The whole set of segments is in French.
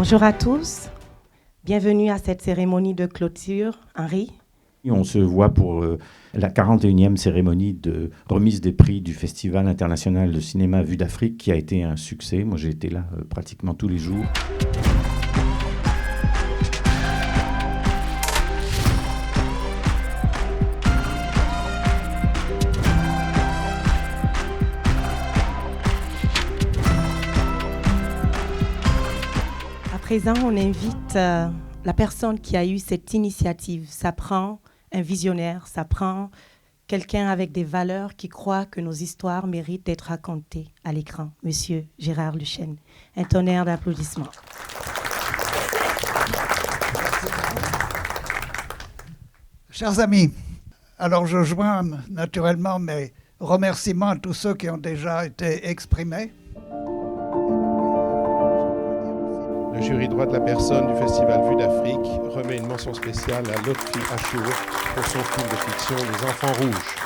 Bonjour à tous, bienvenue à cette cérémonie de clôture. Henri. On se voit pour la 41e cérémonie de remise des prix du Festival international de cinéma Vue d'Afrique qui a été un succès. Moi j'ai été là pratiquement tous les jours. À présent, on invite la personne qui a eu cette initiative. Ça prend un visionnaire, ça prend quelqu'un avec des valeurs qui croit que nos histoires méritent d'être racontées à l'écran. Monsieur Gérard Luchaine, un tonnerre d'applaudissements. Chers amis, alors je joins naturellement mes remerciements à tous ceux qui ont déjà été exprimés. Le jury droit de la personne du Festival Vue d'Afrique remet une mention spéciale à Lotfi Achour pour son film de fiction Les Enfants Rouges.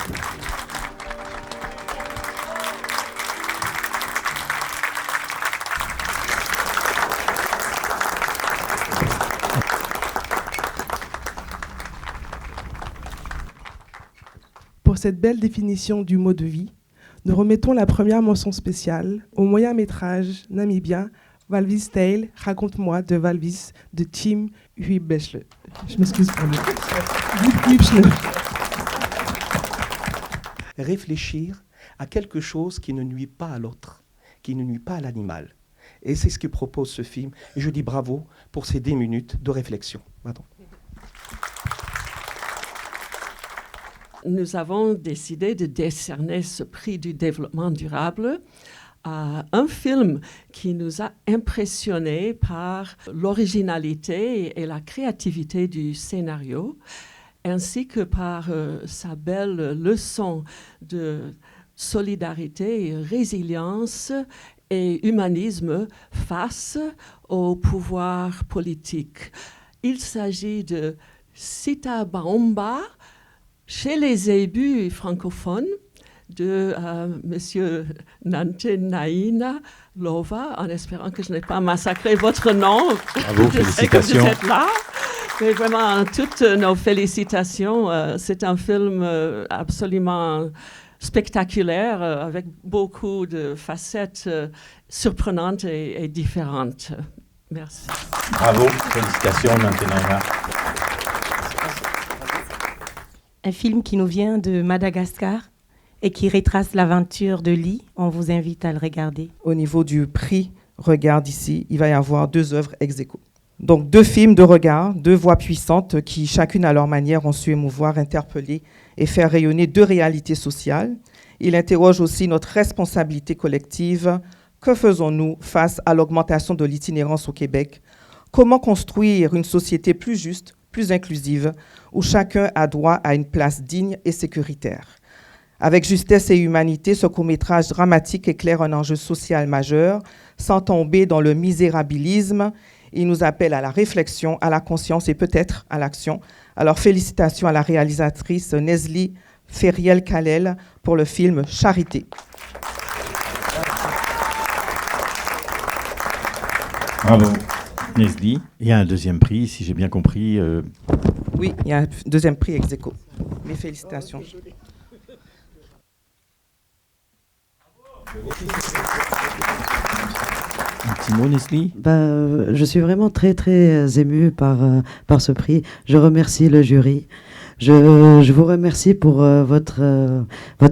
Pour cette belle définition du mot de vie, nous remettons la première mention spéciale au moyen-métrage namibien Valvis Tale, raconte-moi de Valvis de Tim Huibechle. Je m'excuse pour le réfléchir à quelque chose qui ne nuit pas à l'autre, qui ne nuit pas à l'animal. Et c'est ce que propose ce film. Et je dis bravo pour ces 10 minutes de réflexion. Pardon. Nous avons décidé de décerner ce prix du développement durable à un film qui nous a impressionnés par l'originalité et la créativité du scénario, ainsi que par sa belle leçon de solidarité, résilience et humanisme face au pouvoir politique. Il s'agit de Sita Baomba, chez les Zébus francophones, de Monsieur Nante Naina Lova, en espérant que je n'ai pas massacré votre nom. Bravo, félicitations. Vous êtes là. Mais vraiment, toutes nos félicitations. C'est un film absolument spectaculaire, avec beaucoup de facettes surprenantes et différentes. Merci. Bravo, félicitations Nante Naina. Un film qui nous vient de Madagascar et qui retrace l'aventure de Lee. On vous invite à le regarder. Au niveau du prix Regarde ici, il va y avoir 2 œuvres ex aequo. Donc 2 films de regard, 2 voix puissantes qui, chacune à leur manière, ont su émouvoir, interpeller et faire rayonner 2 réalités sociales. Il interroge aussi notre responsabilité collective. Que faisons-nous face à l'augmentation de l'itinérance au Québec? Comment construire une société plus juste, plus inclusive, où chacun a droit à une place digne et sécuritaire? Avec justesse et humanité, ce court-métrage dramatique éclaire un enjeu social majeur, sans tomber dans le misérabilisme. Il nous appelle à la réflexion, à la conscience et peut-être à l'action. Alors félicitations à la réalisatrice Nesli Feriel-Kalel pour le film Charité. Bravo Nesli. Il y a un deuxième prix, si j'ai bien compris. Oui, il y a un deuxième prix ex aequo. Mes félicitations. Un petit mot, Nesli? Je suis vraiment très, très émue par ce prix. Je remercie le jury. Je vous remercie pour votre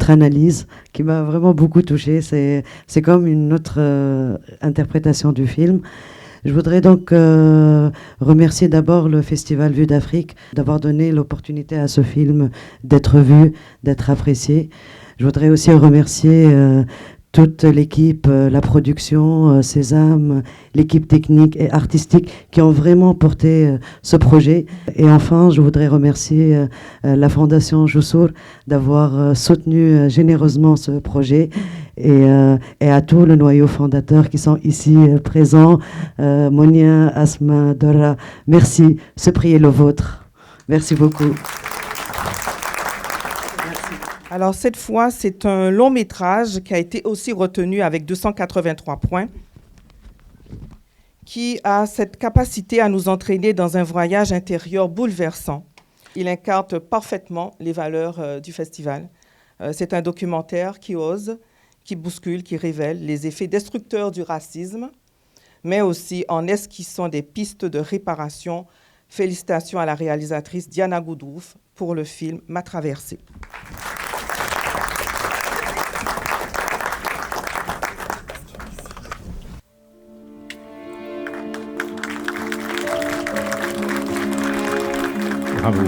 analyse qui m'a vraiment beaucoup touchée. C'est comme une autre interprétation du film. Je voudrais donc remercier d'abord le Festival Vue d'Afrique d'avoir donné l'opportunité à ce film d'être vu, d'être apprécié. Je voudrais aussi remercier toute l'équipe, la production, Sésame, l'équipe technique et artistique qui ont vraiment porté ce projet. Et enfin, je voudrais remercier la Fondation Joussour d'avoir soutenu généreusement ce projet et à tout le noyau fondateur qui sont ici présents, Monia, Asma, Dora. Merci, ce prix est le vôtre. Merci beaucoup. Alors cette fois, c'est un long métrage qui a été aussi retenu avec 283 points, qui a cette capacité à nous entraîner dans un voyage intérieur bouleversant. Il incarne parfaitement les valeurs du festival. C'est un documentaire qui ose, qui bouscule, qui révèle les effets destructeurs du racisme, mais aussi en esquissant des pistes de réparation. Félicitations à la réalisatrice Diana Goudrouf pour le film Ma Traversée. Bravo.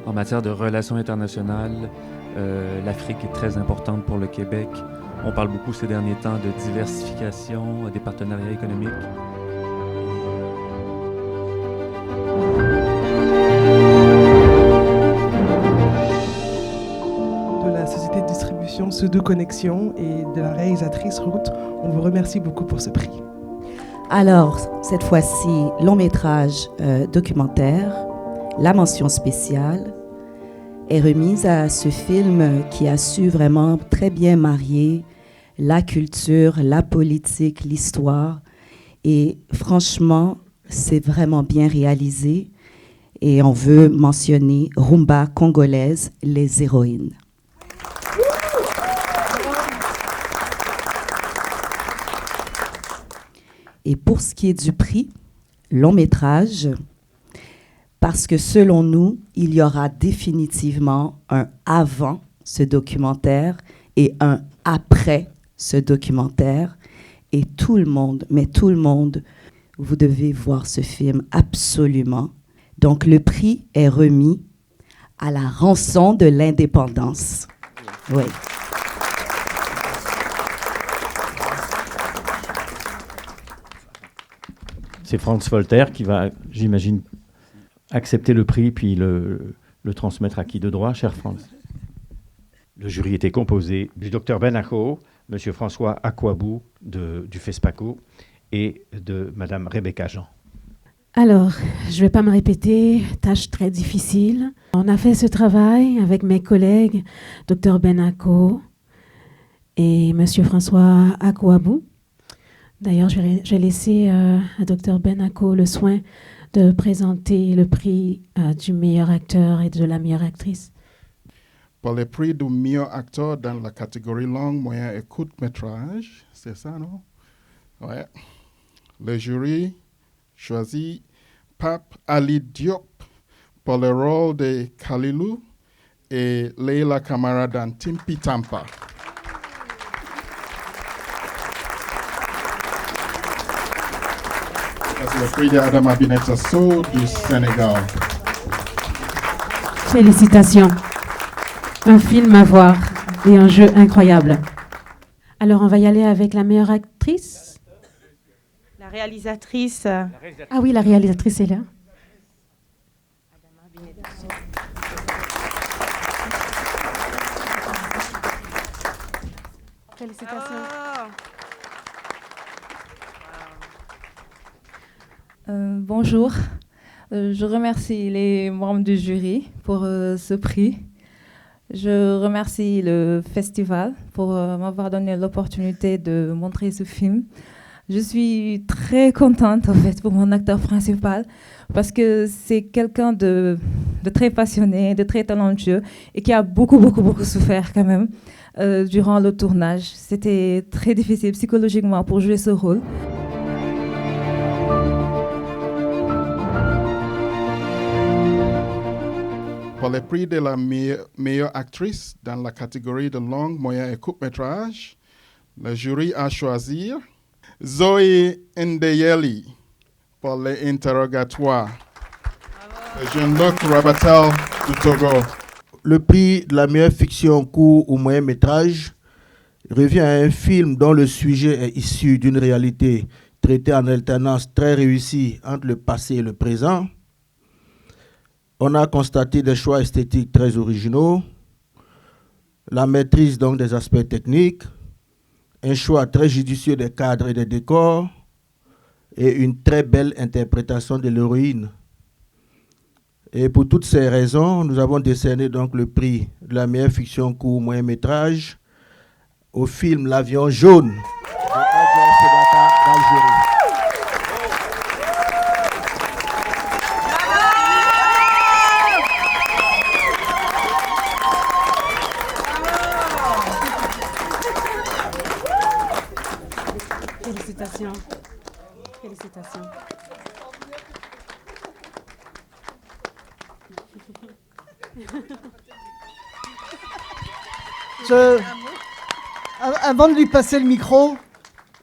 En matière de relations internationales, l'Afrique est très importante pour le Québec. On parle beaucoup ces derniers temps de diversification des partenariats économiques. De la société de distribution Pseudo Connexion et de la réalisatrice Ruth, on vous remercie beaucoup pour ce prix. Alors, cette fois-ci, long métrage documentaire, la mention spéciale est remise à ce film qui a su vraiment très bien marier la culture, la politique, l'histoire. Et franchement, c'est vraiment bien réalisé. Et on veut mentionner Rumba congolaise, les héroïnes. Et pour ce qui est du prix, long métrage, parce que selon nous, il y aura définitivement un avant ce documentaire et un après ce documentaire. Et tout le monde, mais tout le monde, vous devez voir ce film absolument. Donc le prix est remis à la rançon de l'indépendance. Oui. C'est Franz Voltaire qui va, j'imagine, accepter le prix puis le transmettre à qui de droit, cher Franz? Le jury était composé du docteur Ben Ako, M. François Akwabou du FESPACO et de Mme Rebecca Jean. Alors, je ne vais pas me répéter, tâche très difficile. On a fait ce travail avec mes collègues, Dr Ben Ako et M. François Akwabou. D'ailleurs, j'ai laissé à Dr Ben Ako le soin de présenter le prix du meilleur acteur et de la meilleure actrice. Pour le prix du meilleur acteur dans la catégorie langue, moyen et court-métrage, c'est ça, non? Ouais. Le jury choisit Pape Ali Diop pour le rôle de Kalilou et Leila Kamara dans Timpi Tampa. C'est le prix d'Adama Binetasso du Sénégal. Félicitations. Un film à voir et un jeu incroyable. Alors, on va y aller avec la meilleure actrice. La réalisatrice. Ah oui, la réalisatrice est là. Félicitations. Bonjour. Je remercie les membres du jury pour ce prix. Je remercie le festival pour m'avoir donné l'opportunité de montrer ce film. Je suis très contente en fait pour mon acteur principal parce que c'est quelqu'un de très passionné, de très talentueux et qui a beaucoup souffert quand même durant le tournage. C'était très difficile psychologiquement pour jouer ce rôle. Pour le prix de la meilleure actrice dans la catégorie de langue, moyen et court-métrage, le jury a choisi Zoé Ndeyeli pour l'interrogatoire. Le Jean-Luc Rabatel du Togo. Le prix de la meilleure fiction court ou moyen métrage revient à un film dont le sujet est issu d'une réalité traitée en alternance très réussie entre le passé et le présent. On a constaté des choix esthétiques très originaux. la maîtrise donc des aspects techniques, un choix très judicieux des cadres et des décors et une très belle interprétation de l'héroïne. Et pour toutes ces raisons, nous avons décerné donc le prix de la meilleure fiction court moyen métrage au film L'Avion jaune de Adja Sebata d'Algérie. Félicitations. Félicitations. Avant de lui passer le micro,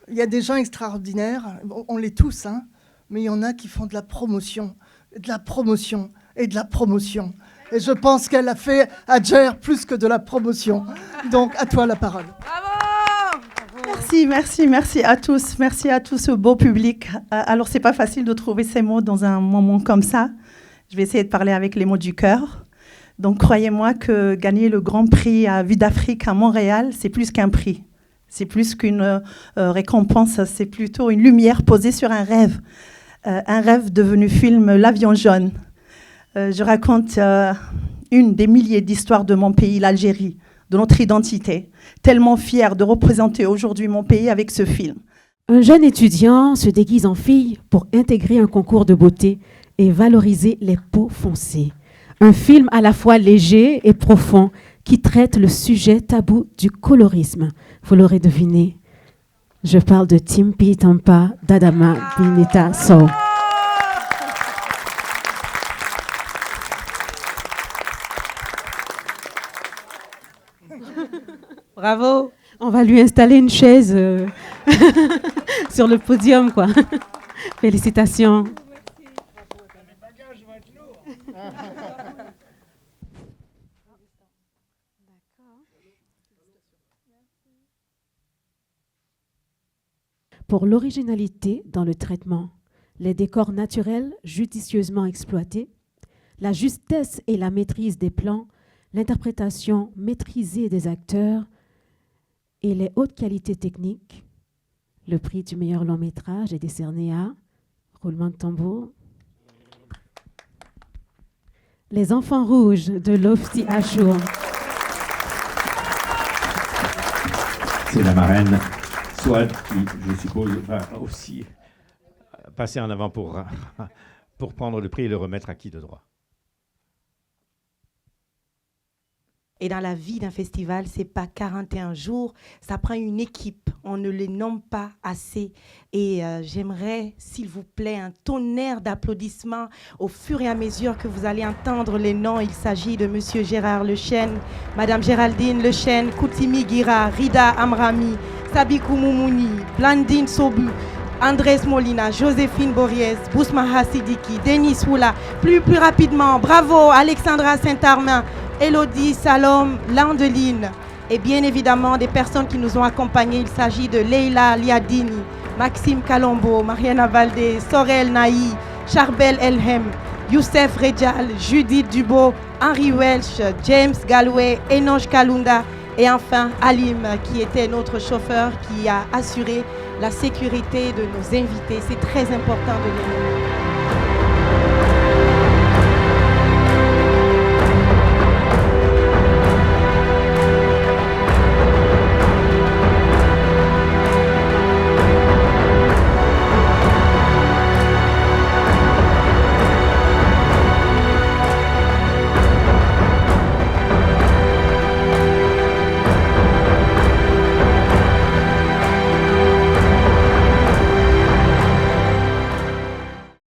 il y a des gens extraordinaires, on l'est tous, hein, mais il y en a qui font de la promotion, de la promotion et de la promotion. Et je pense qu'elle a fait à Adjer plus que de la promotion. Donc, à toi la parole. Merci à tous. Merci à tout ce beau public. Alors, c'est pas facile de trouver ces mots dans un moment comme ça. Je vais essayer de parler avec les mots du cœur. Donc, croyez-moi que gagner le Grand Prix à Vue d'Afrique à Montréal, c'est plus qu'un prix. C'est plus qu'une récompense. C'est plutôt une lumière posée sur un rêve devenu film L'Avion jaune. Je raconte une des milliers d'histoires de mon pays, l'Algérie, de notre identité. Tellement fière de représenter aujourd'hui mon pays avec ce film. Un jeune étudiant se déguise en fille pour intégrer un concours de beauté et valoriser les peaux foncées. Un film à la fois léger et profond qui traite le sujet tabou du colorisme. Vous l'aurez deviné, je parle de Timpi Tampa d'Adama Bineta Sow. Bravo. On va lui installer une chaise sur le podium, quoi. Félicitations. Pour l'originalité dans le traitement, les décors naturels judicieusement exploités, la justesse et la maîtrise des plans, l'interprétation maîtrisée des acteurs et les hautes qualités techniques, le prix du meilleur long métrage est décerné à, roulement de tambour, Les Enfants Rouges de Lofti Achour. C'est la marraine Swad qui, je suppose, va aussi passer en avant pour prendre le prix et le remettre à qui de droit. Et dans la vie d'un festival, c'est pas 41 jours, ça prend une équipe. On ne les nomme pas assez. Et j'aimerais, s'il vous plaît, un tonnerre d'applaudissements au fur et à mesure que vous allez entendre les noms. Il s'agit de Monsieur Gérard Lechêne, Madame Géraldine Lechêne, Koutimi Guira, Rida Amrami, Sabikou Moumouni, Blandine Sobu, Andrés Molina, Joséphine Bories, Bousma Hassidiki, Denis Oula. Plus rapidement, bravo Alexandra Saint-Armand, Elodie Salom, Landeline et bien évidemment des personnes qui nous ont accompagnés. Il s'agit de Leila Liadini, Maxime Kalombo, Mariana Valdé, Sorel Naï, Charbel Elhem, Youssef Rejal, Judith Dubo, Henri Welch, James Galway, Enoch Kalunda et enfin Alim qui était notre chauffeur qui a assuré la sécurité de nos invités. C'est très important de les nommer.